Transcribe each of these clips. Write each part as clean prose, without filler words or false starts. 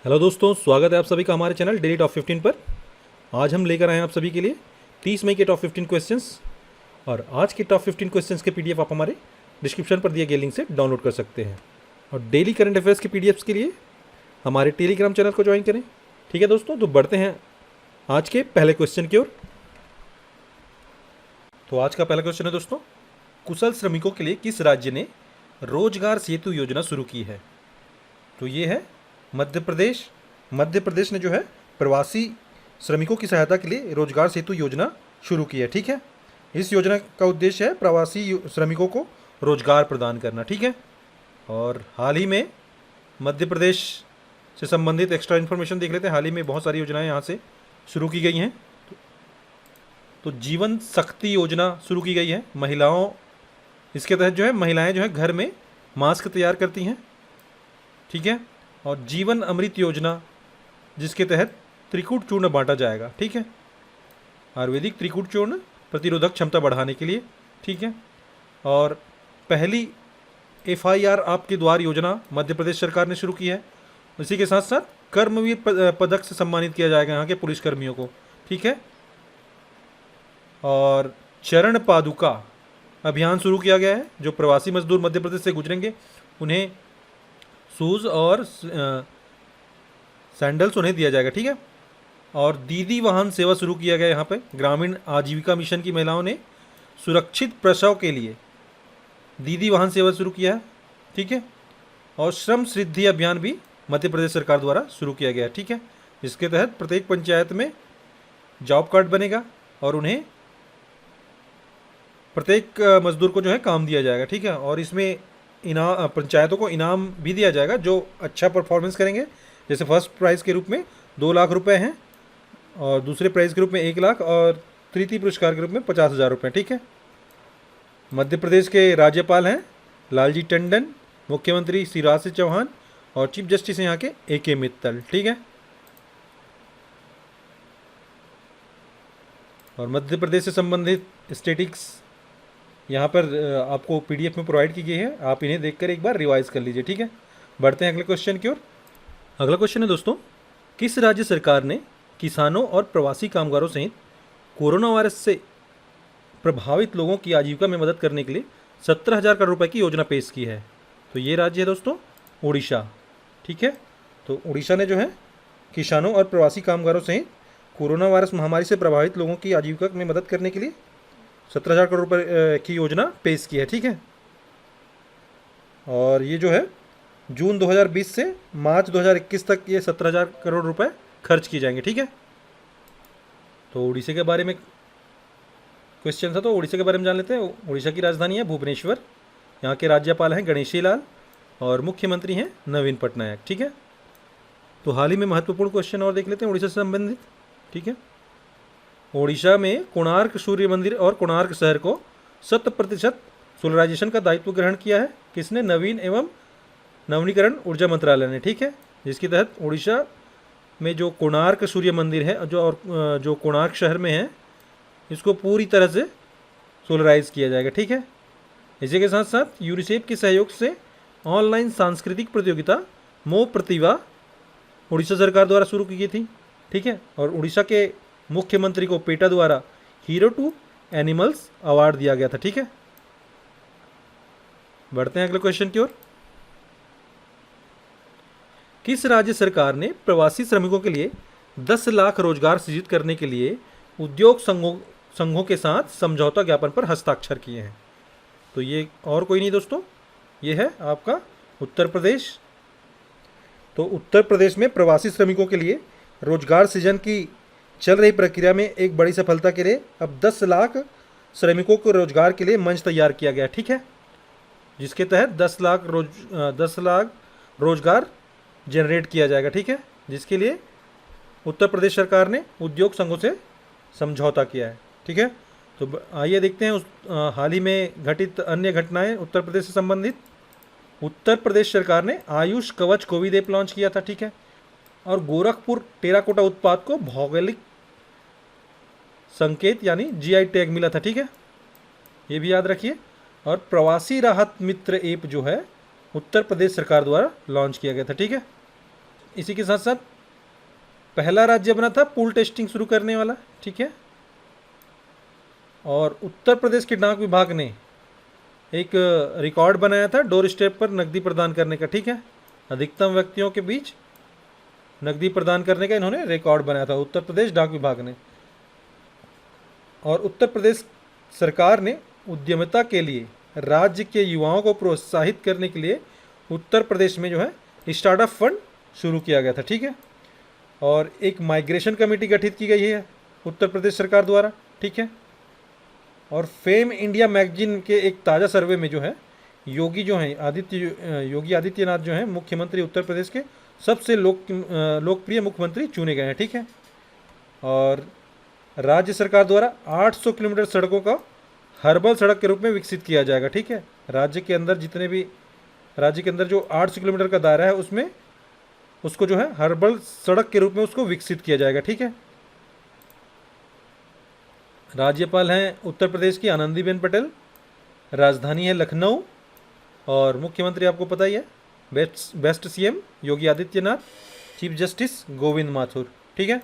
Hello दोस्तों, स्वागत है आप सभी का हमारे चैनल डेली टॉप 15 पर। आज हम लेकर आए हैं आप सभी के लिए 30 मई के टॉप 15 क्वेश्चंस। और आज के टॉप 15 क्वेश्चंस के पीडीएफ आप हमारे डिस्क्रिप्शन पर दिए गए लिंक से डाउनलोड कर सकते हैं। और डेली करंट अफेयर्स के पीडीएफ्स के लिए हमारे टेलीग्राम चैनल को ज्वाइन करें। ठीक है दोस्तों, तो बढ़ते हैं आज के पहले क्वेश्चन की ओर। तो आज का पहला क्वेश्चन है दोस्तों, कुशल श्रमिकों के लिए किस राज्य ने रोजगार सेतु योजना शुरू की है? तो ये है मध्य प्रदेश। मध्य प्रदेश ने जो है प्रवासी श्रमिकों की सहायता के लिए रोजगार सेतु योजना शुरू की है। ठीक है, इस योजना का उद्देश्य है प्रवासी श्रमिकों को रोजगार प्रदान करना। ठीक है, और हाल ही में मध्य प्रदेश से संबंधित एक्स्ट्रा इन्फॉर्मेशन देख लेते हैं। हाल ही में बहुत सारी योजनाएं यहाँ से शुरू की गई हैं। तो जीवन शक्ति योजना शुरू की गई है महिलाओं, इसके तहत जो है महिलाएं जो है घर में मास्क तैयार करती हैं। ठीक है, और जीवन अमृत योजना जिसके तहत त्रिकूट चूर्ण बांटा जाएगा। ठीक है, आयुर्वेदिक त्रिकूट चूर्ण प्रतिरोधक क्षमता बढ़ाने के लिए। ठीक है, और पहली FIR आपके द्वार योजना मध्य प्रदेश सरकार ने शुरू की है। इसी के साथ साथ कर्मवीर पदक से सम्मानित किया जाएगा यहाँ के पुलिसकर्मियों को। ठीक है, और चरण पादुका अभियान शुरू किया गया है। जो प्रवासी मजदूर मध्य प्रदेश से गुजरेंगे उन्हें शूज़ और सैंडल्स उन्हें दिया जाएगा। ठीक है, और दीदी वाहन सेवा शुरू किया गया यहाँ पे। ग्रामीण आजीविका मिशन की महिलाओं ने सुरक्षित प्रसव के लिए दीदी वाहन सेवा शुरू किया है। ठीक है, और श्रम सिद्धि अभियान भी मध्य प्रदेश सरकार द्वारा शुरू किया गया है। ठीक है, इसके तहत प्रत्येक पंचायत में जॉब कार्ड बनेगा और उन्हें प्रत्येक मजदूर को जो है काम दिया जाएगा। ठीक है, और इसमें पंचायतों को इनाम भी दिया जाएगा जो अच्छा परफॉर्मेंस करेंगे। जैसे फर्स्ट प्राइज़ के रूप में 2 लाख रुपए हैं, और दूसरे प्राइज़ के रूप में 1 लाख, और तृतीय पुरस्कार के रूप में 50,000 रुपये। ठीक है, मध्य प्रदेश के राज्यपाल हैं लालजी टंडन, मुख्यमंत्री शिवराज सिंह चौहान, और चीफ जस्टिस हैं यहाँ के AK मित्तल। ठीक है, और मध्य प्रदेश से संबंधित स्टैटिक्स यहाँ पर आपको PDF में प्रोवाइड की गई है। आप इन्हें देखकर एक बार रिवाइज कर लीजिए। ठीक है, बढ़ते हैं अगले क्वेश्चन की ओर। अगला क्वेश्चन है दोस्तों, किस राज्य सरकार ने किसानों और प्रवासी कामगारों सहित कोरोना वायरस से प्रभावित लोगों की आजीविका में मदद करने के लिए 17,000 करोड़ रुपए की योजना पेश की है? तो ये राज्य है दोस्तों उड़ीसा। ठीक है, तो उड़ीसा ने जो है किसानों और प्रवासी कामगारों सहित कोरोना वायरस महामारी से प्रभावित लोगों की आजीविका में मदद करने के लिए 17,000 करोड़ रुपए की योजना पेश की है। ठीक है, और ये जो है जून 2020 से मार्च 2021 तक ये 17,000 करोड़ रुपए खर्च किए जाएंगे। ठीक है, तो उड़ीसा के बारे में क्वेश्चन था, तो उड़ीसा के बारे में जान लेते हैं। उड़ीसा की राजधानी है भुवनेश्वर। यहाँ के राज्यपाल हैं गणेशी लाल, और मुख्यमंत्री हैं नवीन पटनायक। ठीक है, तो हाल ही में महत्वपूर्ण क्वेश्चन और देख लेते हैं उड़ीसा से संबंधित। ठीक है, ओडिशा में कोणार्क सूर्य मंदिर और कोणार्क शहर को 100% सोलराइजेशन का दायित्व ग्रहण किया है। किसने? नवीन एवं नवीनीकरण ऊर्जा मंत्रालय ने। ठीक है, जिसके तहत ओडिशा में जो कोणार्क सूर्य मंदिर है जो कोणार्क शहर में है, इसको पूरी तरह से सोलराइज किया जाएगा। ठीक है, इसी के साथ साथ यूनिसेफ के सहयोग से ऑनलाइन सांस्कृतिक प्रतियोगिता मोह प्रतिभा उड़ीसा सरकार द्वारा शुरू की गई थी। ठीक है, और उड़ीसा के मुख्यमंत्री को पेटा द्वारा हीरो टू एनिमल्स अवार्ड दिया गया था। ठीक है, बढ़ते हैं अगले क्वेश्चन की ओर। किस राज्य सरकार ने प्रवासी श्रमिकों के लिए 10 लाख रोजगार सृजित करने के लिए उद्योग संघों के साथ समझौता ज्ञापन पर हस्ताक्षर किए हैं? तो ये और कोई नहीं दोस्तों, ये है आपका उत्तर प्रदेश। तो उत्तर प्रदेश में प्रवासी श्रमिकों के लिए रोजगार सृजन की चल रही प्रक्रिया में एक बड़ी सफलता के लिए अब 10 लाख श्रमिकों को रोजगार के लिए मंच तैयार किया गया। ठीक है, जिसके तहत 10 लाख रोजगार जनरेट किया जाएगा। ठीक है, जिसके लिए उत्तर प्रदेश सरकार ने उद्योग संघों से समझौता किया है। ठीक है, तो आइए देखते हैं हाल ही में घटित अन्य घटनाएं उत्तर प्रदेश से संबंधित। उत्तर प्रदेश सरकार ने आयुष कवच कोविड ऐप लॉन्च किया था। ठीक है, और गोरखपुर टेराकोटा उत्पाद को भौगोलिक संकेत यानी GI टैग मिला था। ठीक है, ये भी याद रखिए। और प्रवासी राहत मित्र ऐप जो है उत्तर प्रदेश सरकार द्वारा लॉन्च किया गया था। ठीक है, इसी के साथ साथ पहला राज्य बना था पूल टेस्टिंग शुरू करने वाला, ठीक है। और उत्तर प्रदेश के डाक विभाग ने एक रिकॉर्ड बनाया था डोर स्टेप पर नकदी प्रदान करने का, ठीक है। अधिकतम व्यक्तियों के बीच नकदी प्रदान करने का इन्होंने रिकॉर्ड बनाया था, उत्तर प्रदेश डाक विभाग ने। और उत्तर प्रदेश सरकार ने उद्यमिता के लिए राज्य के युवाओं को प्रोत्साहित करने के लिए उत्तर प्रदेश में जो है स्टार्टअप फंड शुरू किया गया था, ठीक है। और एक माइग्रेशन कमेटी गठित की गई है उत्तर प्रदेश सरकार द्वारा, ठीक है। और फेम इंडिया मैगजीन के एक ताज़ा सर्वे में जो है योगी आदित्यनाथ जो हैं मुख्यमंत्री उत्तर प्रदेश के सबसे लोकप्रिय मुख्यमंत्री चुने गए हैं, ठीक है। और राज्य सरकार द्वारा 800 किलोमीटर सड़कों का हर्बल सड़क के रूप में विकसित किया जाएगा, ठीक है। राज्य के अंदर जो 800 किलोमीटर का दायरा है उसमें उसको जो है हर्बल सड़क के रूप में उसको विकसित किया जाएगा, ठीक है। राज्यपाल हैं उत्तर प्रदेश की आनंदीबेन पटेल, राजधानी है लखनऊ, और मुख्यमंत्री आपको पता ही है best CM Yogi Adityanath, chief justice Govind Mathur, ठीक है।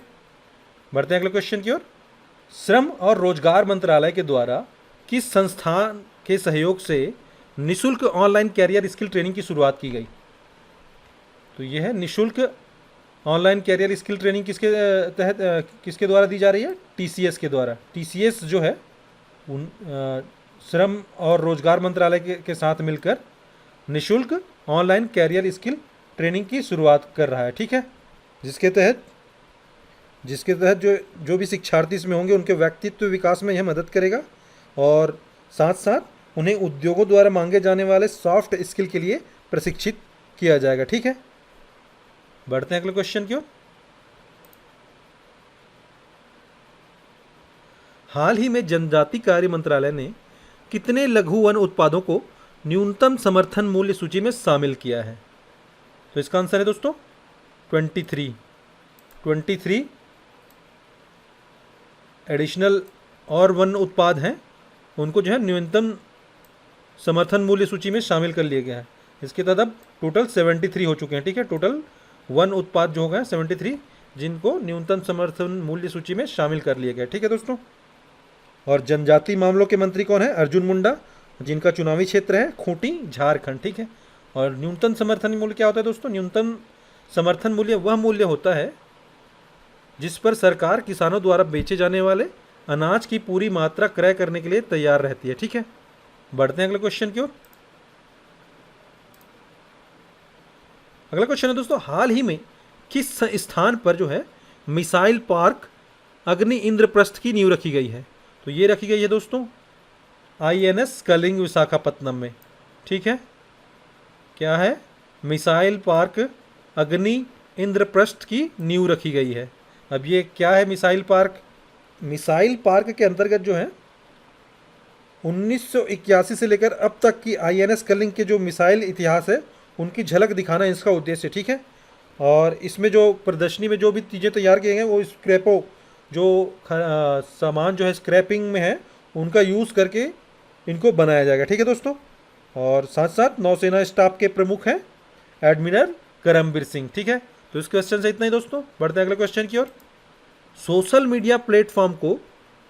बढ़ते हैं अगले क्वेश्चन की ओर। श्रम और रोजगार मंत्रालय के द्वारा किस संस्थान के सहयोग से निशुल्क ऑनलाइन कैरियर स्किल ट्रेनिंग की शुरुआत की गई? तो यह है निशुल्क ऑनलाइन कैरियर स्किल ट्रेनिंग किसके द्वारा दी जा रही है? टीसीएस के द्वारा। टीसीएस जो है श्रम और रोजगार मंत्रालय के साथ मिलकर निशुल्क ऑनलाइन कैरियर स्किल ट्रेनिंग की शुरुआत कर रहा है, ठीक है। जिसके तहत जो भी शिक्षार्थी इसमें होंगे उनके व्यक्तित्व विकास में यह मदद करेगा और साथ साथ उन्हें उद्योगों द्वारा मांगे जाने वाले सॉफ्ट स्किल के लिए प्रशिक्षित किया जाएगा, ठीक है। बढ़ते हैं अगले क्वेश्चन की ओर। हाल ही में जनजाति कार्य मंत्रालय ने कितने लघु वन उत्पादों को न्यूनतम समर्थन मूल्य सूची में शामिल किया है? तो इसका आंसर है दोस्तों 23 एडिशनल और वन उत्पाद हैं, उनको जो है न्यूनतम समर्थन मूल्य सूची में शामिल कर लिया गया है। इसके तहत अब टोटल 73 हो चुके हैं, ठीक है। टोटल वन उत्पाद जो हो गए 73 जिनको न्यूनतम समर्थन मूल्य सूची में शामिल कर लिया गया, ठीक है दोस्तों। और जनजाति मामलों के मंत्री कौन है? अर्जुन मुंडा, जिनका चुनावी क्षेत्र है खूंटी, झारखंड, ठीक है। और न्यूनतम समर्थन मूल्य क्या होता है दोस्तों? न्यूनतम समर्थन मूल्य वह मूल्य होता है जिस पर सरकार किसानों द्वारा बेचे जाने वाले अनाज की पूरी मात्रा क्रय करने के लिए तैयार रहती है, ठीक है। बढ़ते हैं अगले क्वेश्चन की ओर। अगला क्वेश्चन है दोस्तों, हाल ही में किस स्थान पर जो है मिसाइल पार्क अग्नि इंद्रप्रस्थ की नींव रखी गई है? तो ये रखी गई है दोस्तों INS कलिंग विशाखापत्तनम में, ठीक है। क्या है? मिसाइल पार्क अग्नि इंद्रप्रस्थ की नींव रखी गई है। अब ये क्या है मिसाइल पार्क? मिसाइल पार्क के अंतर्गत जो है 1981 से लेकर अब तक की INS कलिंग के जो मिसाइल इतिहास है उनकी झलक दिखाना इसका उद्देश्य, ठीक है। और इसमें जो प्रदर्शनी में जो भी चीज़ें तैयार किए गए वो स्क्रैपो जो सामान जो है स्क्रैपिंग में है उनका यूज़ करके इनको बनाया जाएगा, ठीक है दोस्तों। और साथ साथ नौसेना स्टाफ के प्रमुख हैं एडमिरल करमबीर सिंह, ठीक है। तो इस क्वेश्चन से इतना ही दोस्तों। बढ़ते हैं अगले क्वेश्चन की ओर। सोशल मीडिया प्लेटफॉर्म को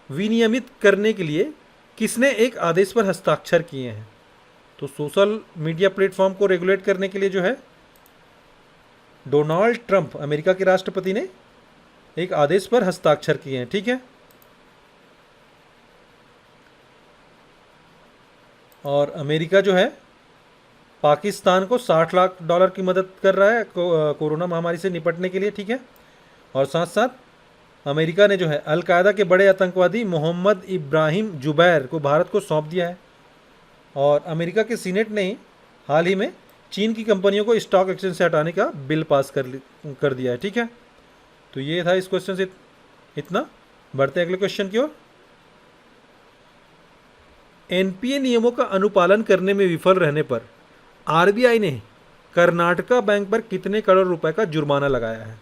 विनियमित करने के लिए किसने एक आदेश पर हस्ताक्षर किए हैं? तो सोशल मीडिया प्लेटफॉर्म को रेगुलेट करने के लिए जो है डोनाल्ड ट्रंप अमेरिका के राष्ट्रपति ने एक आदेश पर हस्ताक्षर किए हैं, ठीक है। और अमेरिका जो है पाकिस्तान को $60 लाख की मदद कर रहा है कोरोना महामारी से निपटने के लिए, ठीक है। और साथ साथ अमेरिका ने जो है अल-कायदा के बड़े आतंकवादी मोहम्मद इब्राहिम जुबैर को भारत को सौंप दिया है। और अमेरिका के सीनेट ने हाल ही में चीन की कंपनियों को स्टॉक एक्सचेंज से हटाने का बिल पास कर दिया है, ठीक है। तो ये था इस क्वेश्चन से इतना। बढ़ते हैं अगले क्वेश्चन की ओर। एनपीए नियमों का अनुपालन करने में विफल रहने पर आरबीआई ने कर्नाटका बैंक पर कितने करोड़ रुपए का जुर्माना लगाया है?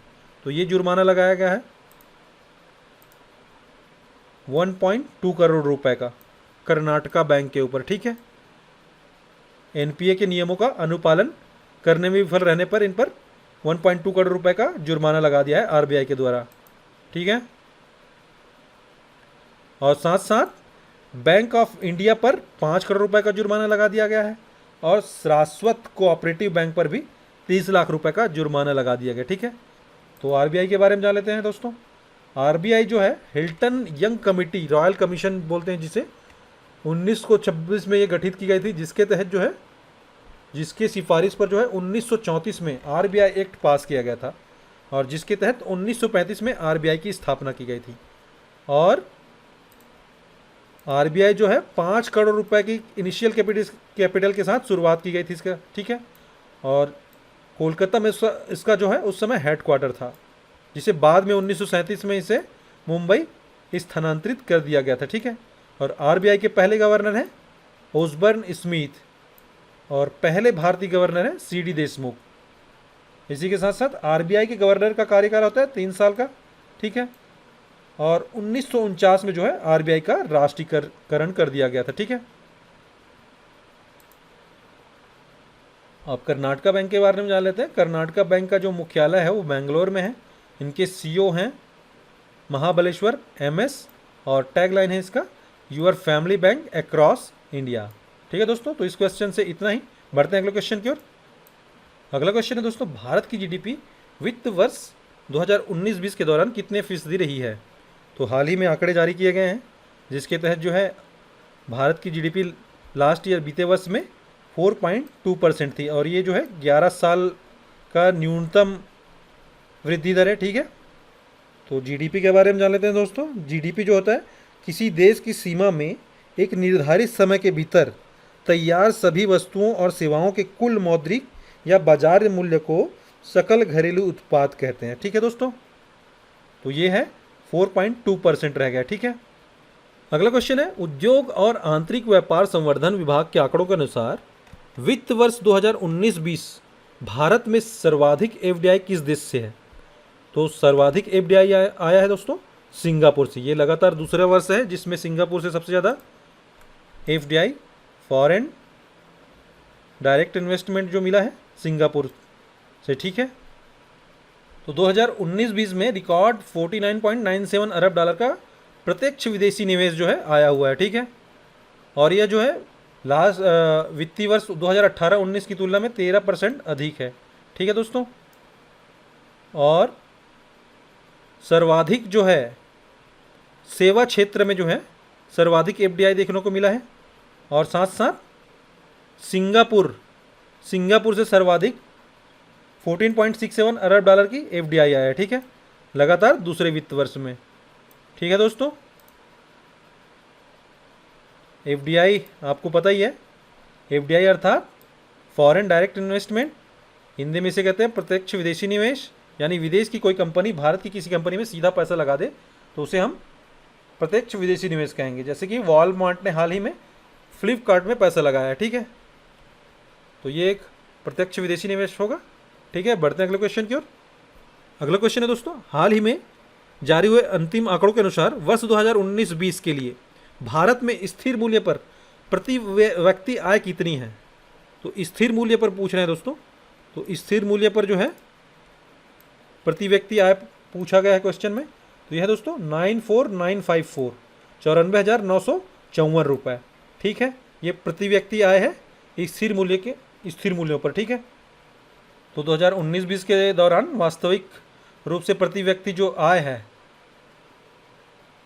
तो ये जुर्माना लगाया गया है 1.2 करोड़ रुपए का कर्नाटका बैंक के ऊपर, ठीक है। एनपीए के नियमों का अनुपालन करने में विफल रहने पर इन पर 1.2 करोड़ रुपए का जुर्माना लगा दिया है आरबीआई के द्वारा, ठीक है। और साथ साथ बैंक ऑफ इंडिया पर 5 करोड़ रुपए का जुर्माना लगा दिया गया है, और शाश्वत कोऑपरेटिव बैंक पर भी 30 लाख रुपए का जुर्माना लगा दिया गया, ठीक है। तो आरबीआई के बारे में जान लेते हैं दोस्तों। आरबीआई जो है Hilton young committee, royal commission बोलते हैं जिसे, 1926 में ये गठित की गई थी, जिसके तहत जो है, जिसके सिफारिश पर जो है 1934 में आरबीआई एक्ट पास किया गया था, और जिसके तहत 1935 में आरबीआई की स्थापना की गई थी। और आरबीआई जो है 5 करोड़ रुपए की इनिशियल कैपिटल के साथ शुरुआत की गई थी इसका, ठीक है। और कोलकाता में इसका जो है उस समय हेडक्वार्टर था, जिसे बाद में 1937 में इसे मुंबई स्थानांतरित कर दिया गया था, ठीक है। और आरबीआई के पहले गवर्नर हैं ओसबर्न स्मिथ, और पहले भारतीय गवर्नर हैं सीडी देशमुख। इसी के साथ साथ आरबीआई के गवर्नर का कार्यकाल होता है 3 साल का, ठीक है। और 1949 में जो है आरबीआई का राष्ट्रीयकरण कर दिया गया था, ठीक है। अब कर्नाटका बैंक के बारे में जान लेते हैं। कर्नाटका बैंक का जो मुख्यालय है वो बेंगलोर में है। इनके सीईओ हैं महाबलेश्वर एमएस, और टैगलाइन है इसका, your family bank across India, ठीक है दोस्तों। तो इस क्वेश्चन से इतना ही, बढ़ते हैं अगले क्वेश्चन की ओर। अगला क्वेश्चन है दोस्तों, भारत की जीडीपी वित्त वर्ष 2019-20 के दौरान कितने फीसदी रही है। तो हाल ही में आंकड़े जारी किए गए हैं, जिसके तहत जो है भारत की जीडीपी लास्ट ईयर बीते वर्ष में 4.2% थी, और ये जो है 11 साल का न्यूनतम वृद्धि दर है, ठीक है। तो जीडीपी के बारे में जान लेते हैं दोस्तों। जीडीपी जो होता है किसी देश की सीमा में एक निर्धारित समय के भीतर तैयार सभी वस्तुओं और सेवाओं के कुल मौद्रिक या बाजार मूल्य को सकल घरेलू उत्पाद कहते हैं, ठीक है दोस्तों। तो ये है 4.2% रह गया, ठीक है। अगला क्वेश्चन है, उद्योग और आंतरिक व्यापार संवर्धन विभाग के आंकड़ों के अनुसार वित्त वर्ष 2019-20 भारत में सर्वाधिक एफडीआई किस देश से है। तो सर्वाधिक एफडीआई आया है दोस्तों सिंगापुर से। ये लगातार दूसरा वर्ष है जिसमें सिंगापुर से सबसे ज़्यादा एफडीआई, फॉरेन डायरेक्ट इन्वेस्टमेंट जो मिला है सिंगापुर से, ठीक है। तो 2019-20 में रिकॉर्ड 49.97 अरब डॉलर का प्रत्यक्ष विदेशी निवेश जो है आया हुआ है, ठीक है। और यह जो है लास्ट वित्तीय वर्ष 2018-19 की तुलना में 13% अधिक है, ठीक है दोस्तों। और सर्वाधिक जो है सेवा क्षेत्र में जो है सर्वाधिक एफडीआई देखने को मिला है, और साथ साथ सिंगापुर से सर्वाधिक 14.67 अरब डॉलर की एफडीआई आया है, ठीक है, लगातार दूसरे वित्त वर्ष में, ठीक है दोस्तों। एफडीआई आपको पता ही है, एफडीआई अर्थात फॉरेन डायरेक्ट इन्वेस्टमेंट, हिंदी में इसे कहते हैं प्रत्यक्ष विदेशी निवेश। यानी विदेश की कोई कंपनी भारत की किसी कंपनी में सीधा पैसा लगा दे तो उसे हम प्रत्यक्ष विदेशी निवेश कहेंगे। जैसे कि वॉलमार्ट ने हाल ही में फ्लिपकार्ट में पैसा लगाया है, ठीक है। तो ये एक प्रत्यक्ष विदेशी निवेश होगा, ठीक है। बढ़ते हैं अगले क्वेश्चन की ओर। अगला क्वेश्चन है दोस्तों, हाल ही में जारी हुए अंतिम आंकड़ों के अनुसार वर्ष 2019-20 के लिए भारत में स्थिर मूल्य पर प्रति व्यक्ति आय कितनी है। तो स्थिर मूल्य पर पूछ रहे हैं दोस्तों। तो स्थिर मूल्य पर जो है प्रति व्यक्ति आय पूछा गया है क्वेश्चन में। तो यह है दोस्तों 94,954 94,954 रुपये, ठीक है। ये प्रति व्यक्ति आय है स्थिर मूल्यों पर, ठीक है। तो 2019-20 के दौरान वास्तविक रूप से प्रति व्यक्ति जो आय है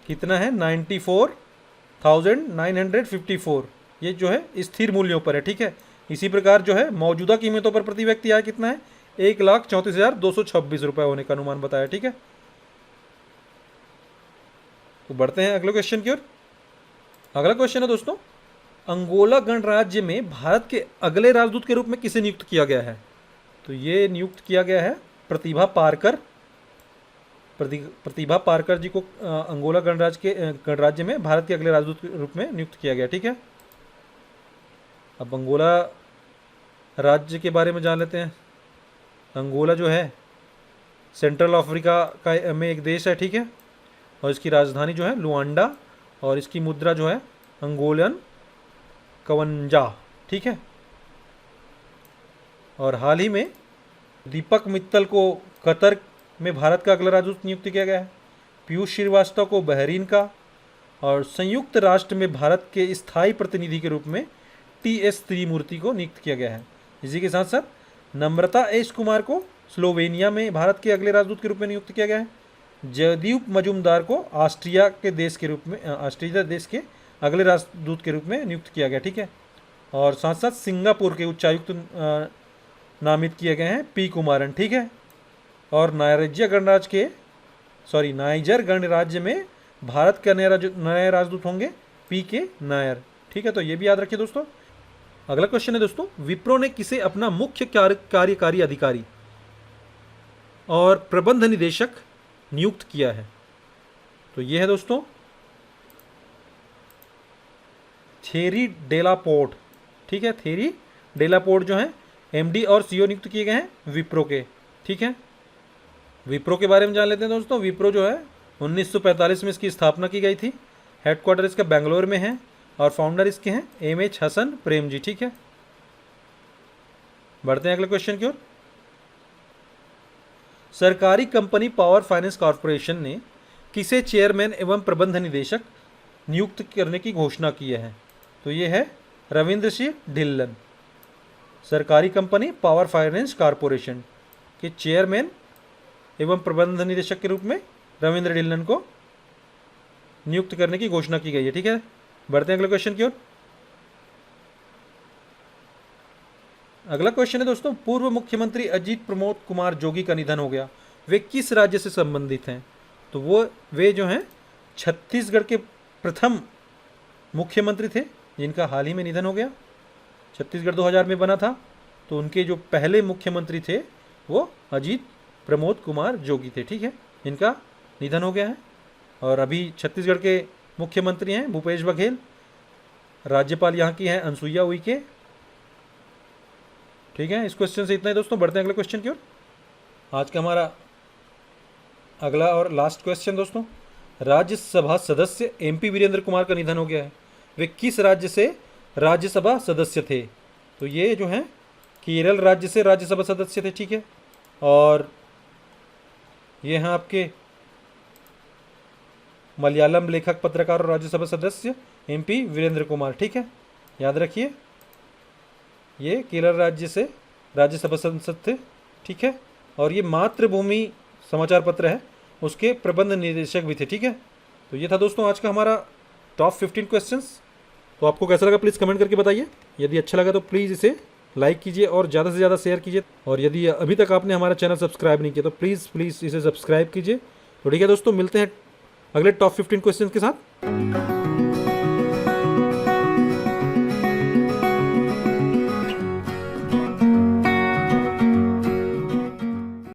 कितना है 94,954, ये जो है स्थिर मूल्यों पर है, ठीक है। इसी प्रकार जो है मौजूदा कीमतों पर प्रति व्यक्ति आय कितना है 1,34,226 रुपये होने का अनुमान बताया, ठीक है। तो बढ़ते हैं अगले क्वेश्चन की ओर। अगला क्वेश्चन है दोस्तों, अंगोला गणराज्य में भारत के अगले राजदूत के रूप में किसे नियुक्त किया गया है। तो ये नियुक्त किया गया है प्रतिभा पारकर जी को अंगोला गणराज्य में भारत के अगले राजदूत के रूप में नियुक्त किया गया, ठीक है। अब अंगोला राज्य के बारे में जान लेते हैं। अंगोला जो है सेंट्रल अफ्रीका का में एक देश है, ठीक है। और इसकी राजधानी जो है लुआंडा, और इसकी मुद्रा जो है अंगोलन कवंजा, ठीक है। और हाल ही में दीपक मित्तल को कतर में भारत का अगला राजदूत नियुक्त किया गया है। पीयूष श्रीवास्तव को बहरीन का, और संयुक्त राष्ट्र में भारत के स्थायी प्रतिनिधि के रूप में टी.एस. त्रिमूर्ति को नियुक्त किया गया है। इसी के साथ साथ नम्रता एस कुमार को स्लोवेनिया में भारत के अगले राजदूत के रूप में नियुक्त किया गया है। जयदीप मजूमदार को ऑस्ट्रिया देश के अगले राजदूत के रूप में नियुक्त किया गया, ठीक है। और साथ साथ सिंगापुर के उच्चायुक्त नामित किए गए हैं पी कुमारन, ठीक है। और नाइजर गणराज्य में भारत का नए राजदूत होंगे पी के नायर, ठीक है। तो ये भी याद रखिए दोस्तों। अगला क्वेश्चन है दोस्तों, विप्रो ने किसे अपना मुख्य कार्यकारी अधिकारी और प्रबंध निदेशक नियुक्त किया है? तो ये है दोस्तों थेरी डेलापोर्ट, ठीक है। थेरी डेलापोर्ट जो है एमडी और सीईओ नियुक्त किए गए हैं विप्रो के, ठीक है। विप्रो के बारे में जान लेते हैं दोस्तों। विप्रो जो है 1945 में इसकी स्थापना की गई थी। हेडक्वार्टर इसका बेंगलोर में है और फाउंडर इसके हैं एम.एच. हसन प्रेम जी, ठीक है। बढ़ते हैं अगले क्वेश्चन की ओर। सरकारी कंपनी पावर फाइनेंस कॉर्पोरेशन ने किसे चेयरमैन एवं प्रबंध निदेशक नियुक्त करने की घोषणा की है? तो ये है रविंद्र सिंह ढिल्लन। सरकारी कंपनी पावर फाइनेंस कॉर्पोरेशन के चेयरमैन एवं प्रबंध निदेशक के रूप में रविंद्र ढिल्लन को नियुक्त करने की घोषणा की गई है, ठीक है। बढ़ते हैं अगले क्वेश्चन की ओर। अगला क्वेश्चन है दोस्तों, पूर्व मुख्यमंत्री अजीत प्रमोद कुमार जोगी का निधन हो गया। वे किस राज्य से संबंधित हैं? तो वे जो हैं छत्तीसगढ़ के प्रथम मुख्यमंत्री थे जिनका हाल ही में निधन हो गया। छत्तीसगढ़ 2000 में बना था, तो उनके जो पहले मुख्यमंत्री थे वो अजीत प्रमोद कुमार जोगी थे, ठीक है। इनका निधन हो गया है। और अभी छत्तीसगढ़ के मुख्यमंत्री हैं भूपेश बघेल। राज्यपाल यहाँ की हैं अनसुईया उइके, ठीक है। इस क्वेश्चन से इतना ही दोस्तों। बढ़ते हैं अगले क्वेश्चन की ओर। आज का हमारा अगला और लास्ट क्वेश्चन दोस्तों, राज्यसभा सदस्य एमपी वीरेंद्र कुमार का निधन हो गया है। वे किस राज्य से राज्यसभा सदस्य थे? तो ये जो हैं केरल राज्य से राज्यसभा सदस्य थे, ठीक है। और ये हैं आपके मलयालम लेखक, पत्रकार और राज्यसभा सदस्य एमपी वीरेंद्र कुमार, ठीक है। याद रखिए, ये केरल राज्य से राज्यसभा सांसद थे, ठीक है। और ये मातृभूमि समाचार पत्र है, उसके प्रबंध निदेशक भी थे, ठीक है। तो ये था दोस्तों आज का हमारा टॉप 15 क्वेश्चंस। तो आपको कैसा लगा प्लीज़ कमेंट करके बताइए। यदि अच्छा लगा तो प्लीज़ इसे लाइक कीजिए और ज़्यादा से ज़्यादा शेयर कीजिए। और यदि अभी तक आपने हमारा चैनल सब्सक्राइब नहीं किया तो प्लीज़ इसे सब्सक्राइब कीजिए। तो ठीक है दोस्तों, मिलते हैं अगले टॉप 15 क्वेश्चन के साथ।